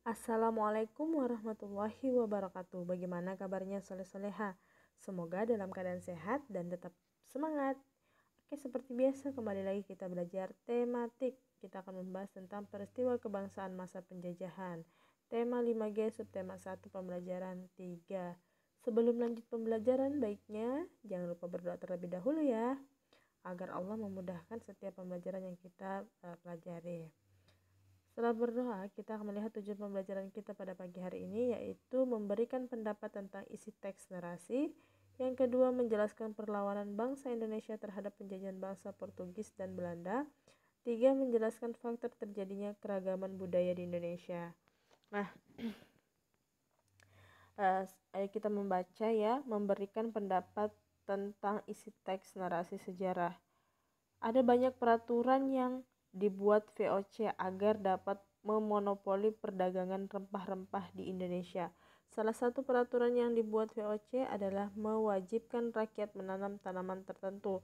Assalamualaikum warahmatullahi wabarakatuh. Bagaimana kabarnya soleh-soleha? Semoga dalam keadaan sehat dan tetap semangat. Oke, seperti biasa kembali lagi kita belajar tematik. Kita akan membahas tentang peristiwa kebangsaan masa penjajahan. Tema 5G, subtema 1, pembelajaran 3. Sebelum lanjut pembelajaran, baiknya jangan lupa berdoa terlebih dahulu ya, agar Allah memudahkan setiap pembelajaran yang kita pelajari. Setelah berdoa, kita akan melihat tujuan pembelajaran kita pada pagi hari ini, yaitu memberikan pendapat tentang isi teks narasi. Yang kedua, menjelaskan perlawanan bangsa Indonesia terhadap penjajahan bangsa Portugis dan Belanda. Tiga, menjelaskan faktor terjadinya keragaman budaya di Indonesia. Nah, ayo kita membaca ya, memberikan pendapat tentang isi teks narasi sejarah. Ada banyak peraturan yang dibuat VOC agar dapat memonopoli perdagangan rempah-rempah di Indonesia. Salah satu peraturan yang dibuat VOC adalah mewajibkan rakyat menanam tanaman tertentu,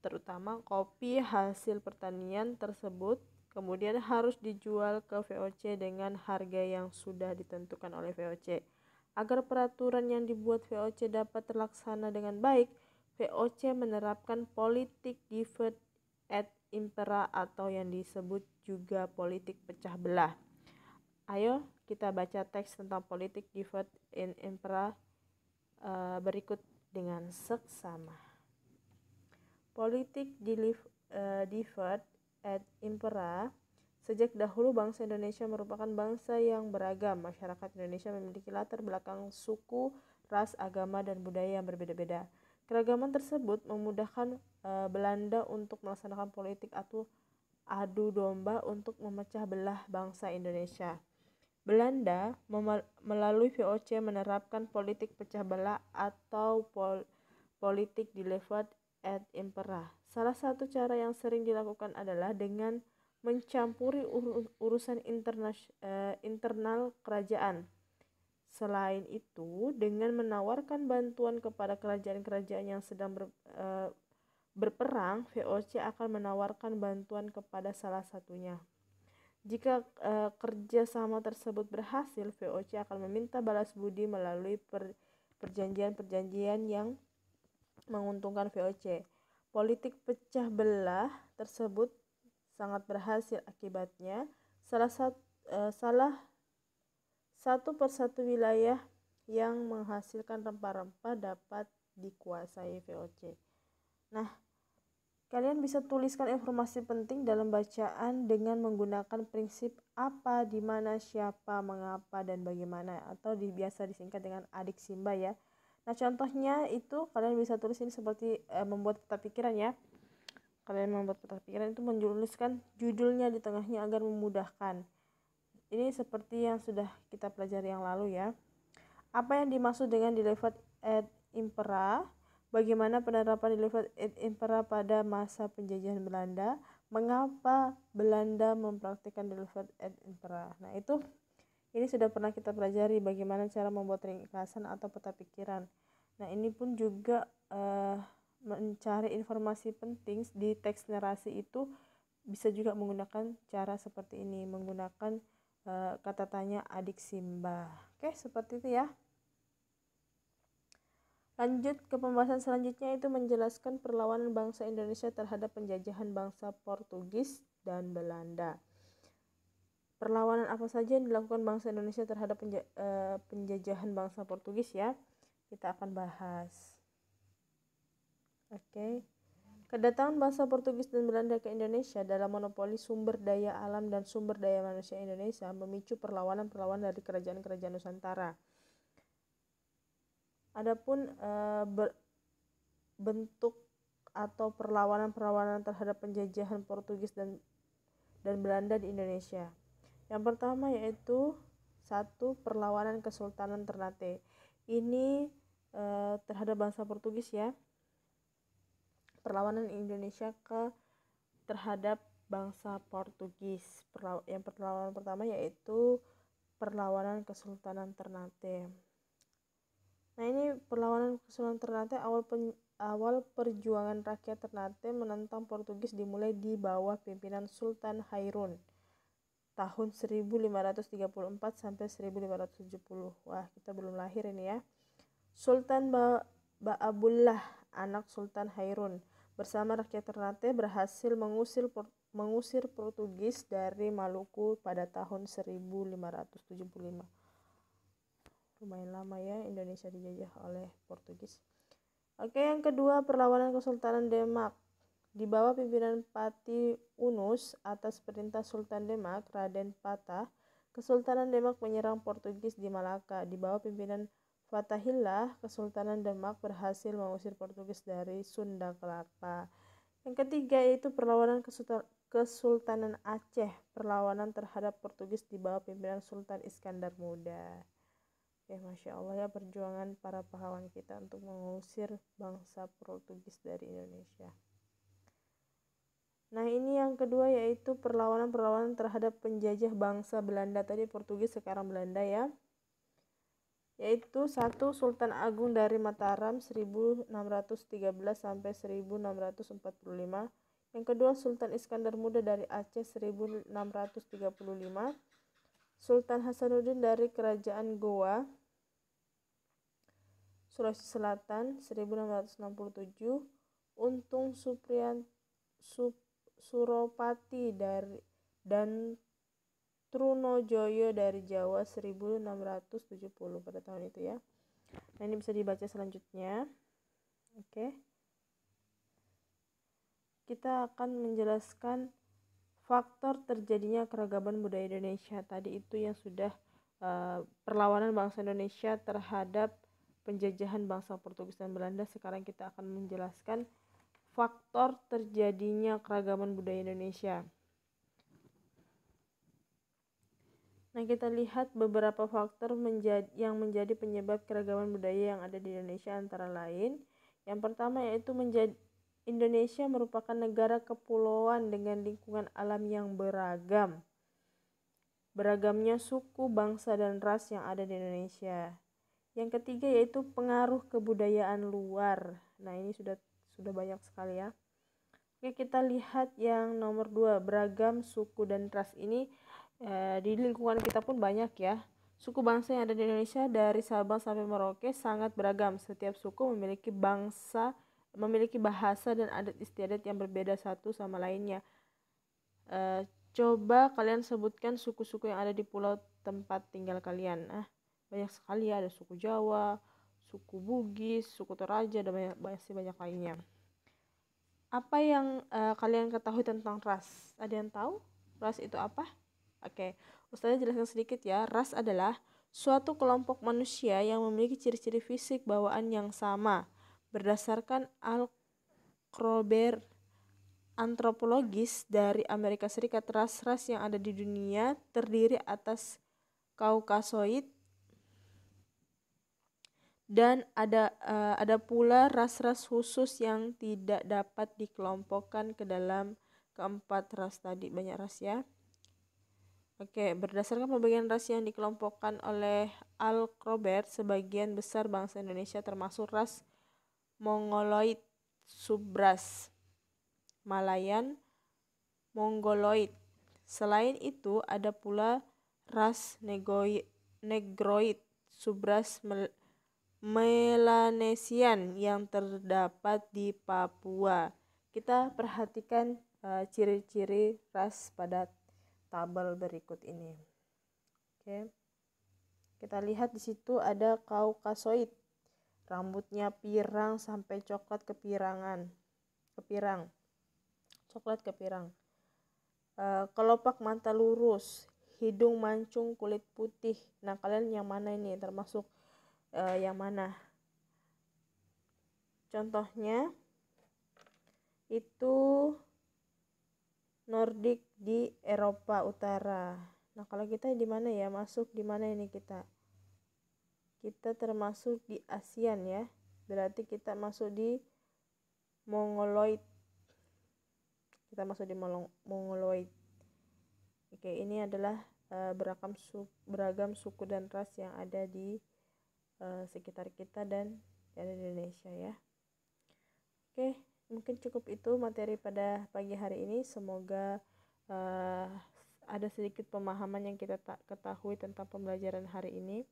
terutama kopi hasil pertanian tersebut, kemudian harus dijual ke VOC dengan harga yang sudah ditentukan oleh VOC. Agar peraturan yang dibuat VOC dapat terlaksana dengan baik, VOC menerapkan politik divide et impera atau yang disebut juga politik pecah belah. Ayo kita baca teks tentang politik divide et impera berikut dengan seksama. Politik divide et impera. Sejak dahulu bangsa Indonesia merupakan bangsa yang beragam. Masyarakat Indonesia memiliki latar belakang suku, ras, agama, dan budaya yang berbeda-beda. Keragaman tersebut memudahkan Belanda untuk melaksanakan politik atau adu domba untuk memecah belah bangsa Indonesia. Belanda melalui VOC menerapkan politik pecah belah atau politik divide et impera. Salah satu cara yang sering dilakukan adalah dengan mencampuri urusan internal kerajaan. Selain itu, dengan menawarkan bantuan kepada kerajaan-kerajaan yang sedang berperang, VOC akan menawarkan bantuan kepada salah satunya. Jika kerjasama tersebut berhasil, VOC akan meminta balas budi melalui perjanjian-perjanjian yang menguntungkan VOC. Politik pecah belah tersebut sangat berhasil, akibatnya salah satu persatu wilayah yang menghasilkan rempah-rempah dapat dikuasai VOC. Nah, kalian bisa tuliskan informasi penting dalam bacaan dengan menggunakan prinsip apa, di mana, siapa, mengapa, dan bagaimana, atau biasa disingkat dengan adik Simba ya. Nah, contohnya itu kalian bisa tulis ini seperti membuat peta pikiran ya. Kalian membuat peta pikiran itu menuliskan judulnya di tengahnya agar memudahkan. Ini seperti yang sudah kita pelajari yang lalu ya. Apa yang dimaksud dengan divide et impera? Bagaimana penerapan divide et impera pada masa penjajahan Belanda? Mengapa Belanda mempraktikkan divide et impera? Nah, ini sudah pernah kita pelajari bagaimana cara membuat ringkasan atau peta pikiran. Nah, ini pun juga mencari informasi penting di teks narasi itu bisa juga menggunakan cara seperti ini, menggunakan kata tanya adik Simba. Oke, seperti itu ya. Lanjut ke pembahasan selanjutnya, itu menjelaskan perlawanan bangsa Indonesia terhadap penjajahan bangsa Portugis dan Belanda. Perlawanan apa saja yang dilakukan bangsa Indonesia terhadap penjajahan bangsa Portugis ya? Kita akan bahas. Oke. Kedatangan bangsa Portugis dan Belanda ke Indonesia dalam monopoli sumber daya alam dan sumber daya manusia Indonesia memicu perlawanan-perlawanan dari kerajaan-kerajaan Nusantara. Adapun bentuk atau perlawanan-perlawanan terhadap penjajahan Portugis dan Belanda di Indonesia. Yang pertama yaitu 1. Perlawanan Kesultanan Ternate. Ini terhadap bangsa Portugis ya. Perlawanan Indonesia terhadap bangsa Portugis. Yang perlawanan pertama yaitu perlawanan Kesultanan Ternate. Nah, ini perlawanan Kesultanan Ternate, awal perjuangan rakyat Ternate menentang Portugis dimulai di bawah pimpinan Sultan Hairun. tahun 1534 sampai 1570. Wah, kita belum lahir ini ya. Sultan Ba'abullah, anak Sultan Hairun, bersama rakyat Ternate berhasil mengusir Portugis dari Maluku pada tahun 1575. Lumayan lama ya Indonesia dijajah oleh Portugis. Oke, yang kedua, perlawanan Kesultanan Demak. Di bawah pimpinan Pati Unus atas perintah Sultan Demak, Raden Patah, Kesultanan Demak menyerang Portugis di Malaka. Di bawah pimpinan Fatahillah, Kesultanan Demak berhasil mengusir Portugis dari Sunda Kelapa. Yang ketiga yaitu perlawanan Kesultanan Aceh, perlawanan terhadap Portugis di bawah pimpinan Sultan Iskandar Muda. Oke, Masya Allah ya perjuangan para pahlawan kita untuk mengusir bangsa Portugis dari Indonesia. Nah, ini yang kedua yaitu perlawanan terhadap penjajah bangsa Belanda, tadi Portugis sekarang Belanda ya. Yaitu satu, Sultan Agung dari Mataram 1613 sampai 1645. Yang kedua, Sultan Iskandar Muda dari Aceh 1635. Sultan Hasanuddin dari Kerajaan Goa, Sulawesi Selatan 1667. Untung Suropati dan Trunojoyo dari Jawa 1670 pada tahun itu ya. Nah, ini bisa dibaca selanjutnya. Oke. Kita akan menjelaskan faktor terjadinya keragaman budaya Indonesia. Tadi itu yang sudah perlawanan bangsa Indonesia terhadap penjajahan bangsa Portugis dan Belanda. Sekarang kita akan menjelaskan faktor terjadinya keragaman budaya Indonesia. Nah, kita lihat beberapa faktor yang menjadi penyebab keragaman budaya yang ada di Indonesia, antara lain. Yang pertama yaitu Indonesia merupakan negara kepulauan dengan lingkungan alam yang beragam. Beragamnya suku, bangsa, dan ras yang ada di Indonesia. Yang ketiga yaitu pengaruh kebudayaan luar. Nah, ini sudah banyak sekali ya. Oke, kita lihat yang nomor 2, beragam suku dan ras. Ini di lingkungan kita pun banyak ya. Suku bangsa yang ada di Indonesia dari Sabang sampai Merauke sangat beragam. Setiap suku memiliki bahasa dan adat istiadat yang berbeda satu sama lainnya. Coba kalian sebutkan suku-suku yang ada di pulau tempat tinggal kalian. Banyak sekali ya, ada suku Jawa, suku Bugis, suku Toraja, dan banyak lainnya. Apa yang kalian ketahui tentang ras? Ada yang tahu ras itu apa? Oke, Ustazah jelaskan sedikit ya. Ras adalah suatu kelompok manusia yang memiliki ciri-ciri fisik bawaan yang sama. Berdasarkan al-Krober antropologis dari Amerika Serikat, ras-ras yang ada di dunia terdiri atas Kaukasoid, dan ada pula ras-ras khusus yang tidak dapat dikelompokkan ke dalam keempat ras tadi. Banyak ras ya. Oke, berdasarkan pembagian ras yang dikelompokkan oleh Al-Krober, sebagian besar bangsa Indonesia termasuk ras Mongoloid, subras Malayan, Mongoloid. Selain itu ada pula ras Negroid, subras Melanesian yang terdapat di Papua. Kita perhatikan ciri-ciri ras pada tabel berikut ini. Oke. Kita lihat di situ ada Kaukasoid. Rambutnya pirang sampai coklat kepirang. Coklat kepirang. Kelopak mata lurus, hidung mancung, kulit putih. Nah, kalian yang mana ini? Termasuk yang mana? Contohnya itu Nordik di Eropa Utara. Nah, kalau kita di mana ya? Masuk di mana ini kita? Kita termasuk di ASEAN ya. Berarti kita masuk di Mongoloid. Mongoloid. Oke, ini adalah beragam suku dan ras yang ada di sekitar kita dan di Indonesia ya. Oke, mungkin cukup itu materi pada pagi hari ini. Semoga ada sedikit pemahaman yang kita tak ketahui tentang pembelajaran hari ini.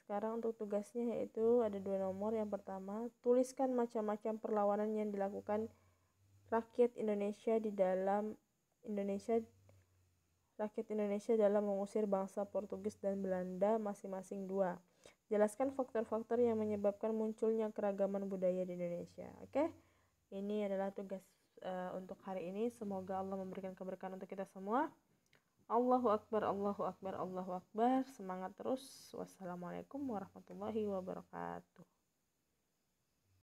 Sekarang untuk tugasnya yaitu ada 2 nomor. Yang pertama, tuliskan macam-macam perlawanan yang dilakukan rakyat Indonesia dalam mengusir bangsa Portugis dan Belanda masing-masing 2. Jelaskan faktor-faktor yang menyebabkan munculnya keragaman budaya di Indonesia. Oke? Ini adalah tugas untuk hari ini. Semoga Allah memberikan keberkahan untuk kita semua. Allahu Akbar, Allahu Akbar, Allahu Akbar. Semangat terus. Wassalamualaikum warahmatullahi wabarakatuh.